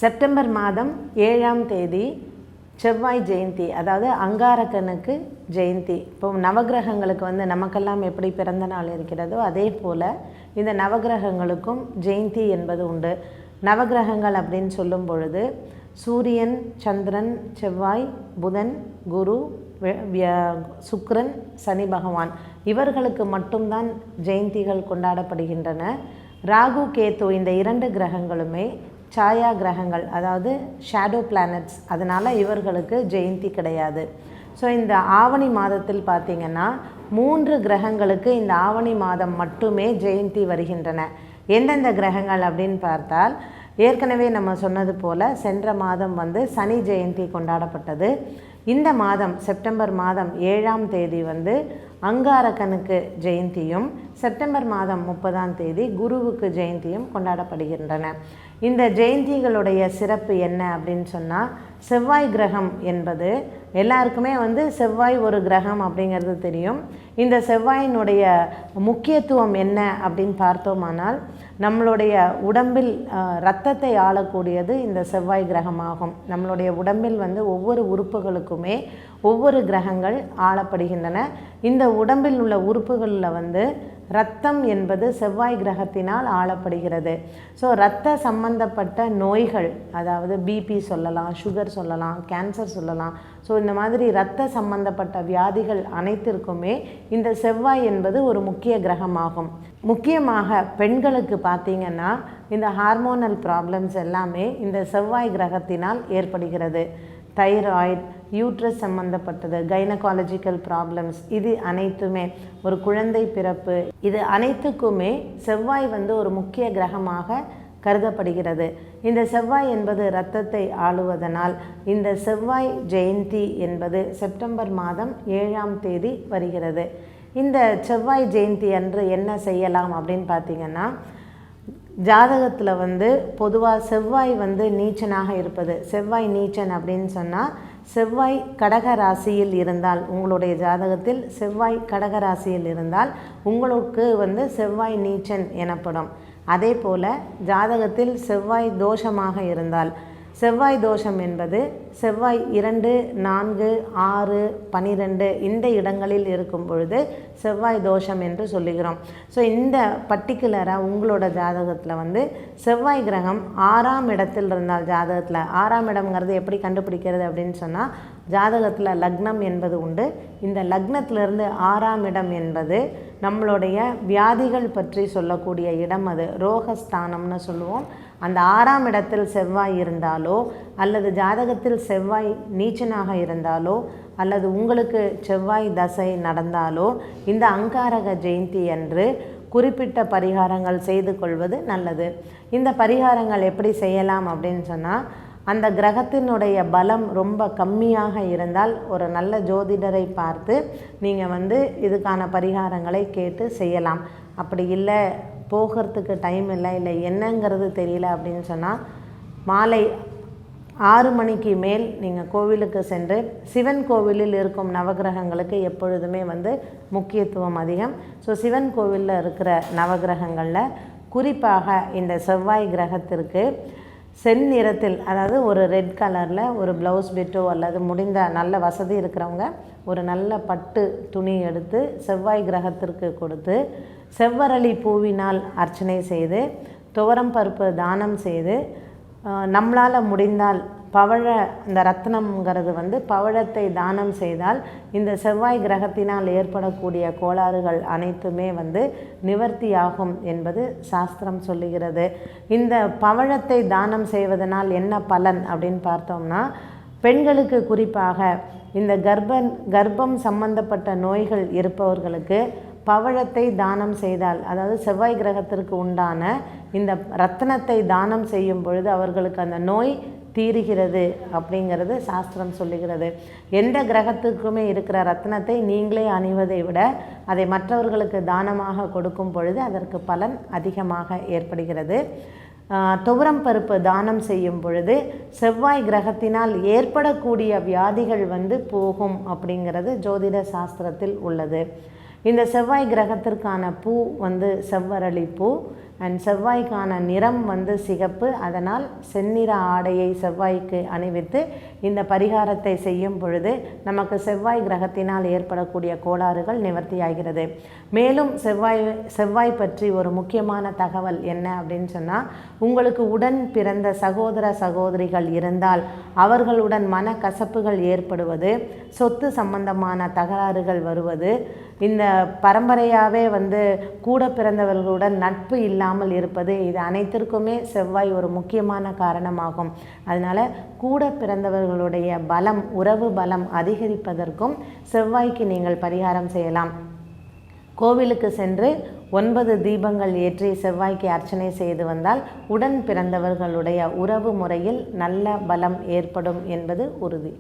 September மாதம் 7ஆம் தேதி செவ்வாய் ஜெயந்தி, அதாவது அங்காரகனுக்கு ஜெயந்தி. இப்போ நவகிரகங்களுக்கு நமக்கெல்லாம் எப்படி பிறந்த நாள் இருக்கிறதோ அதே போல் இந்த நவகிரகங்களுக்கும் ஜெயந்தி என்பது உண்டு. நவகிரகங்கள் அப்படின்னு சொல்லும் பொழுது சூரியன், சந்திரன், செவ்வாய், புதன், குரு, சுக்கிரன், சனி பகவான் இவர்களுக்கு மட்டும்தான் ஜெயந்திகள் கொண்டாடப்படுகின்றன. ராகு, கேத்து இந்த 2 கிரகங்களுமே சாயா கிரகங்கள், அதாவது ஷேடோ பிளானட்ஸ். அதனால் இவர்களுக்கு ஜெயந்தி கிடையாது. ஸோ இந்த ஆவணி மாதத்தில் பார்த்திங்கன்னா 3 கிரகங்களுக்கு இந்த ஆவணி மாதம் மட்டுமே ஜெயந்தி வருகின்றன. எந்தெந்த கிரகங்கள் அப்படின்னு பார்த்தால், ஏற்கனவே நம்ம சொன்னது போல் சென்ற மாதம் சனி ஜெயந்தி கொண்டாடப்பட்டது. இந்த மாதம் செப்டம்பர் மாதம் 7ஆம் தேதி அங்காரகனுக்கு ஜெயந்தியும், செப்டம்பர் மாதம் 30ஆம் தேதி குருவுக்கு ஜெயந்தியும் கொண்டாடப்படுகின்றன. இந்த ஜெயந்திகளுடைய சிறப்பு என்ன அப்படின்னு சொன்னால், செவ்வாய் கிரகம் என்பது எல்லாருக்குமே செவ்வாய் ஒரு கிரகம் அப்படிங்கிறது தெரியும். இந்த செவ்வாயினுடைய முக்கியத்துவம் என்ன அப்படின்னு பார்த்தோமானால், நம்மளுடைய உடம்பில் இரத்தத்தை ஆளக்கூடியது இந்த செவ்வாய் கிரகமாகும். நம்மளுடைய உடம்பில் ஒவ்வொரு உறுப்புகளுக்குமே ஒவ்வொரு கிரகங்கள் ஆளப்படுகின்றன. இந்த உடம்பில் உள்ள உறுப்புகளில் இரத்தம் என்பது செவ்வாய் கிரகத்தினால் ஆளப்படுகிறது. ஸோ இரத்த சம்பந்தப்பட்ட நோய்கள், அதாவது பிபி சொல்லலாம், சுகர் சொல்லலாம், கேன்சர் சொல்லலாம். ஸோ இந்த மாதிரி இரத்த சம்பந்தப்பட்ட வியாதிகள் அனைத்திற்குமே இந்த செவ்வாய் என்பது ஒரு முக்கிய கிரகமாகும். முக்கியமாக பெண்களுக்கு பார்த்திங்கன்னா இந்த ஹார்மோனல் ப்ராப்ளம்ஸ் எல்லாமே இந்த செவ்வாய் கிரகத்தினால் ஏற்படுகிறது. தைராய்டு, யூட்ரஸ் சம்மந்தப்பட்டது, கைனகாலஜிக்கல் ப்ராப்ளம்ஸ், இது அனைத்துமே, ஒரு குழந்தை பிறப்பு, இது அனைத்துக்குமே செவ்வாய் ஒரு முக்கிய கிரகமாக கருதப்படுகிறது. இந்த செவ்வாய் என்பது இரத்தத்தை ஆளுவதனால் இந்த செவ்வாய் ஜெயந்தி என்பது செப்டம்பர் மாதம் 7ஆம் தேதி வருகிறது. இந்த செவ்வாய் ஜெயந்தி அன்று என்ன செய்யலாம் அப்படின்னு பார்த்திங்கன்னா, ஜாதகத்தில் பொதுவாக செவ்வாய் நீச்சனாக இருப்பது, செவ்வாய் நீச்சன் அப்படின்னு சொன்னால், செவ்வாய் கடக ராசியில் இருந்தால், உங்களுடைய ஜாதகத்தில் செவ்வாய் கடக ராசியில் இருந்தால் உங்களுக்கு செவ்வாய் நீச்சன் எனப்படும். அதே போல் ஜாதகத்தில் செவ்வாய் தோஷமாக இருந்தால், செவ்வாய் தோஷம் என்பது செவ்வாய் 2, 4, 6, 12 இந்த இடங்களில் இருக்கும் பொழுது செவ்வாய் தோஷம் என்று சொல்லுகிறோம். ஸோ இந்த பர்டிகுலராக உங்களோட ஜாதகத்தில் செவ்வாய் கிரகம் 6ஆம் இடத்தில் இருந்தால், ஜாதகத்தில் 6ஆம் இடம்ங்கிறது எப்படி கண்டுபிடிக்கிறது அப்படின்னு சொன்னால், ஜாதகத்தில் லக்னம் என்பது உண்டு. இந்த லக்னத்திலிருந்து 6ஆம் இடம் என்பது நம்மளுடைய வியாதிகள் பற்றி சொல்லக்கூடிய இடம். அது ரோகஸ்தானம்னு சொல்லுவோம். அந்த 6ஆம் இடத்தில் செவ்வாய் இருந்தாலோ, அல்லது ஜாதகத்தில் செவ்வாய் நீச்சனாக இருந்தாலோ, அல்லது உங்களுக்கு செவ்வாய் தசை நடந்தாலோ, இந்த அங்காரக ஜெயந்தி அன்று குறிப்பிட்ட பரிகாரங்கள் செய்து கொள்வது நல்லது. இந்த பரிகாரங்கள் எப்படி செய்யலாம் அப்படின்னு சொன்னால், அந்த கிரகத்தினுடைய பலம் ரொம்ப கம்மியாக இருந்தால் ஒரு நல்ல ஜோதிடரை பார்த்து நீங்கள் இதுக்கான பரிகாரங்களை கேட்டு செய்யலாம். அப்படி இல்லை, போகிறதுக்கு டைம் இல்லை, என்னங்கிறது தெரியல அப்படின்னு சொன்னால், மாலை 6 மணிக்கு மேல் நீங்கள் கோவிலுக்கு சென்று, சிவன் கோவிலில் இருக்கும் நவகிரகங்களுக்கு எப்பொழுதுமே முக்கியத்துவம் அதிகம். ஸோ சிவன் கோவிலில் இருக்கிற நவகிரகங்களில் குறிப்பாக இந்த செவ்வாய் கிரகத்திற்கு செந்நிறத்தில், அதாவது ஒரு ரெட் கலரில் ஒரு ப்ளவுஸ் பிட்டோ அல்லது முடிந்த நல்ல வசதி இருக்கிறவங்க ஒரு நல்ல பட்டு துணி எடுத்து செவ்வாய் கிரகத்திற்கு கொடுத்து, செவ்வரளி பூவினால் அர்ச்சனை செய்து, துவரம் பருப்பு தானம் செய்து, நம்மளால் முடிந்தால் பவழ, இந்த ரத்னம்ங்கிறது பவழத்தை தானம் செய்தால் இந்த செவ்வாய் கிரகத்தினால் ஏற்படக்கூடிய கோளாறுகள் அனைத்துமே நிவர்த்தியாகும் என்பது சாஸ்திரம் சொல்லுகிறது. இந்த பவழத்தை தானம் செய்வதனால் என்ன பலன் அப்படின்னு பார்த்தோம்னா, பெண்களுக்கு குறிப்பாக இந்த கர்ப்பம் சம்பந்தப்பட்ட நோய்கள் இருப்பவர்களுக்கு பவழத்தை தானம் செய்தால், அதாவது செவ்வாய் கிரகத்திற்கு உண்டான இந்த ரத்னத்தை தானம் செய்யும் பொழுது அவர்களுக்கு அந்த நோய் தீருகிறது அப்படிங்கிறது சாஸ்திரம் சொல்லுகிறது. எந்த கிரகத்துக்குமே இருக்கிற ரத்னத்தை நீங்களே அணிவதை விட அதை மற்றவர்களுக்கு தானமாக கொடுக்கும் பொழுது அதற்கு பலன் அதிகமாக ஏற்படுகிறது. துவரம் பருப்பு தானம் செய்யும் பொழுது செவ்வாய் கிரகத்தினால் ஏற்படக்கூடிய வியாதிகள் போகும் அப்படிங்கிறது ஜோதிட சாஸ்திரத்தில் உள்ளது. இந்த செவ்வாய் கிரகத்திற்கான பூ செவ்வரளி பூ. அண்ட் செவ்வாய்க்கான நிறம் வந்து சிகப்பு. அதனால் செந்நிற ஆடையை செவ்வாய்க்கு அணிவித்து இந்த பரிகாரத்தை செய்யும் பொழுது நமக்கு செவ்வாய் கிரகத்தினால் ஏற்படக்கூடிய கோளாறுகள் நிவர்த்தியாகிறது. மேலும் செவ்வாய் பற்றி ஒரு முக்கியமான தகவல் என்ன அப்படின்னு சொன்னால், உங்களுக்கு உடன் பிறந்த சகோதர சகோதரிகள் இருந்தால் அவர்களுடன் மனக்கசப்புகள் ஏற்படுவது, சொத்து சம்பந்தமான தகராறுகள் வருவது, இந்த பரம்பரையாகவே வந்து கூட பிறந்தவர்களுடன் நட்பு இல்லாமல் இருப்பது, இது அனைத்திற்குமே செவ்வாய் ஒரு முக்கியமான காரணமாகும். அதனால் கூட பிறந்தவர்களுடைய பலம், உறவு பலம் அதிகரிப்பதற்கும் செவ்வாய்க்கு நீங்கள் பரிகாரம் செய்யலாம். கோவிலுக்கு சென்று 9 தீபங்கள் ஏற்றி செவ்வாய்க்கு அர்ச்சனை செய்து வந்தால் உடன் பிறந்தவர்களுடைய உறவு முறையில் நல்ல பலம் ஏற்படும் என்பது உறுதி.